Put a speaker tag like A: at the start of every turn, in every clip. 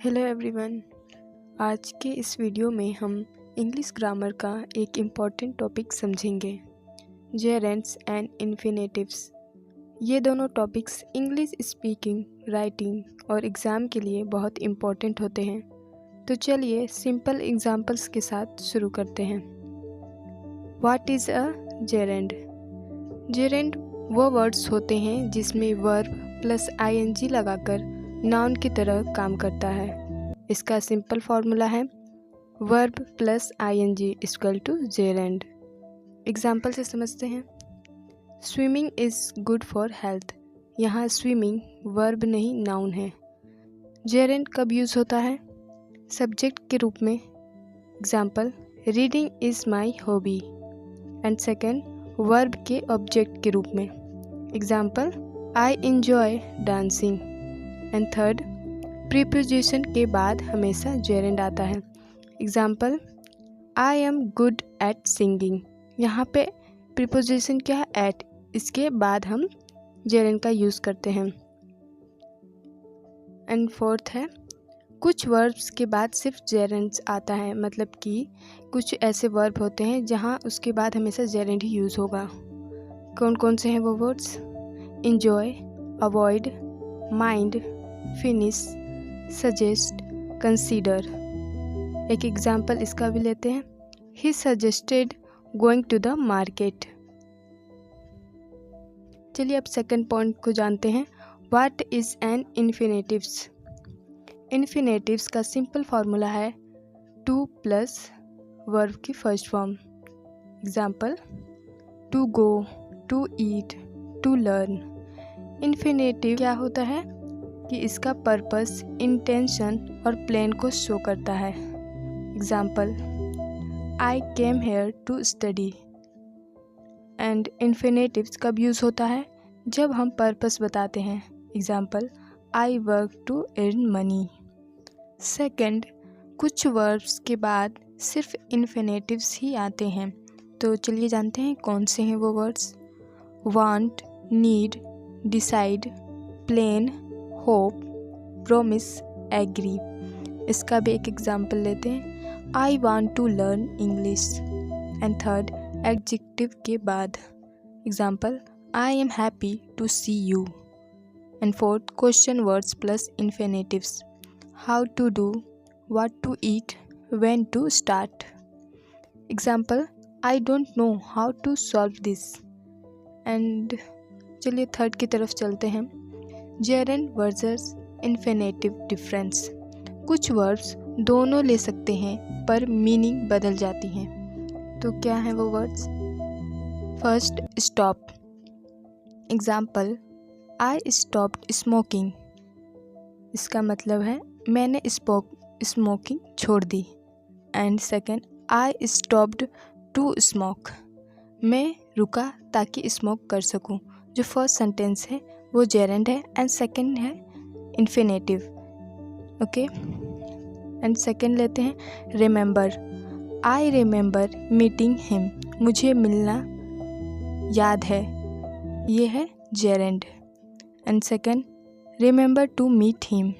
A: Hello everyone. आज के इस वीडियो में हम इंग्लिश ग्रामर का एक इम्पॉर्टेंट टॉपिक समझेंगे, जेरेंड्स एंड इन्फिनेटिव्स। ये दोनों टॉपिक्स इंग्लिश स्पीकिंग, राइटिंग और एग्ज़ाम के लिए बहुत इम्पॉर्टेंट होते हैं। तो चलिए सिंपल एग्जांपल्स के साथ शुरू करते हैं। What is a gerund? Gerund वो वर्ड्स होते हैं जिसमें वर्ब प्लस आईएनजी लगाकर नाउन की तरह काम करता है। इसका सिंपल फार्मूला है verb plus ING equal to gerund. Example से समझते हैं। Swimming is good for health. यहाँ स्विमिंग वर्ब नहीं नाउन है। जेरेंड कब यूज़ होता है? सब्जेक्ट के रूप में। Example reading is my hobby. And second verb के ऑब्जेक्ट के रूप में। Example I enjoy dancing. And third preposition के बाद हमेशा जेरेंड आता है। Example I am good at singing. यहाँ पे प्रीपोजिशन क्या है? एट। इसके बाद हम जेरेंड का यूज़ करते हैं। एंड फोर्थ है कुछ वर्ब्स के बाद सिर्फ जेरेंड्स आता है, मतलब कि कुछ ऐसे वर्ब होते हैं जहाँ उसके बाद हमेशा जेरेंड ही यूज़ होगा। कौन कौन से हैं वो words? Enjoy, avoid, mind, finish, suggest, consider. एक एग्जाम्पल इसका भी लेते हैं। He suggested going to the market. चलिए अब सेकंड पॉइंट को जानते हैं। What is an infinitives? Infinitives का सिंपल फार्मूला है टू प्लस वर्ब की first form. Example to go, to eat, to learn. Infinitive क्या होता है कि इसका पर्पस, इंटेंशन और प्लान को शो करता है। Example I came hair to study. And infinitives कब यूज़ होता है? जब हम पर्पस बताते हैं। Example I work to earn money. Second, कुछ वर्ब्स के बाद सिर्फ इन्फिनेटिव्स ही आते हैं। तो चलिए जानते हैं कौन से हैं वो words. Want, need, decide, plan, hope, promise, agree. इसका भी एक एग्जाम्पल लेते हैं। I want to learn English. And third, adjective के बाद। Example I am happy to see you. And fourth, question words plus infinitives. How to do, what to eat, when to start. Example I don't know how to solve this. And चलिए third की तरफ चलते हैं। Gerund versus infinitive difference. कुछ words दोनों ले सकते हैं पर मीनिंग बदल जाती हैं। तो क्या है वो words? First, stop. Example I stopped smoking. इसका मतलब है मैंने स्मोकिंग छोड़ दी। And second, I stopped to smoke. मैं रुका ताकि स्मोक कर सकूं। जो फर्स्ट सेंटेंस है वो जेरेंड है एंड सेकेंड है इन्फिनेटिव। ओके, एंड सेकेंड लेते हैं remember. I remember meeting him. मुझे मिलना याद है। ये है gerund. And second, remember to meet him.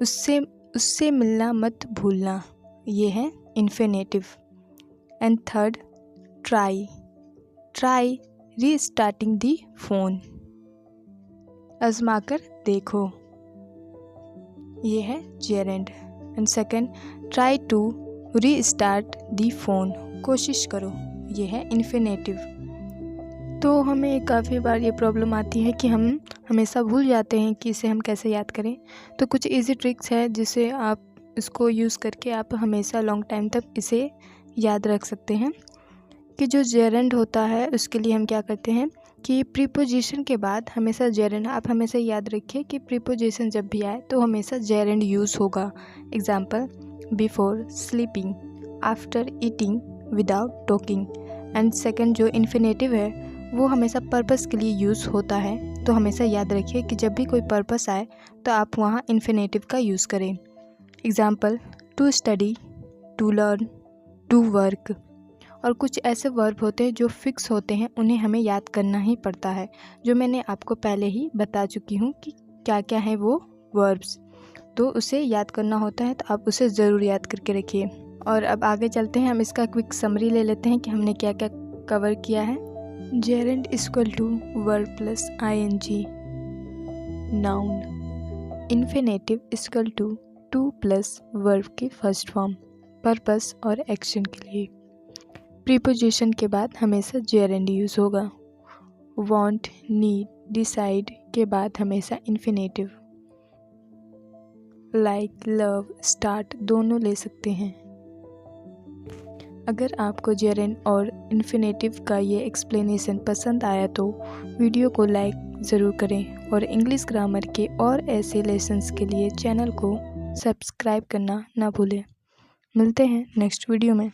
A: उससे मिलना मत भूलना। ये है infinitive. And third, try restarting the phone. आजमाकर देखो। ये है gerund. And second, try to restart the phone. कोशिश करो। ये है इन्फिनेटिव। तो हमें काफ़ी बार ये प्रॉब्लम आती है कि हम हमेशा भूल जाते हैं कि इसे हम कैसे याद करें। तो कुछ इजी ट्रिक्स है जिसे आप इसको यूज़ करके आप हमेशा लॉन्ग टाइम तक इसे याद रख सकते हैं। कि जो जेरेंड होता है उसके लिए हम क्या करते हैं कि प्रीपोजिशन के बाद हमेशा जेरेंड। आप हमेशा याद रखिए कि प्रीपोजिशन जब भी आए तो हमेशा जेरेंड यूज़ होगा। Example before sleeping, after eating, without talking. And second जो इन्फिनेटिव है वो हमेशा पर्पस के लिए यूज़ होता है। तो हमेशा याद रखिए कि जब भी कोई पर्पस आए तो आप वहाँ इन्फिनेटिव का यूज़ करें। Example to study, to learn, to work. और कुछ ऐसे वर्ब होते हैं जो फिक्स होते हैं, उन्हें हमें याद करना ही पड़ता है, जो मैंने आपको पहले ही बता चुकी हूँ कि क्या क्या हैं वो वर्ब्स। तो उसे याद करना होता है, तो आप उसे ज़रूर याद करके रखिए। और अब आगे चलते हैं, हम इसका क्विक समरी ले लेते हैं कि हमने क्या क्या कवर किया है। Gerund equal to verb plus ing, noun. Infinitive equal to plus verb की फर्स्ट फॉर्म, पर्पस और एक्शन के लिए। प्रीपोजिशन के बाद हमेशा जेरेंड यूज़ होगा। वांट, नीड, डिसाइड के बाद हमेशा इन्फिनेटिव। लाइक, लव, स्टार्ट दोनों ले सकते हैं। अगर आपको जेरेंड और इन्फिनेटिव का ये एक्सप्लेनेशन पसंद आया तो वीडियो को लाइक ज़रूर करें और इंग्लिश ग्रामर के और ऐसे लेसन्स के लिए चैनल को सब्सक्राइब करना ना भूलें। मिलते हैं नेक्स्ट वीडियो में।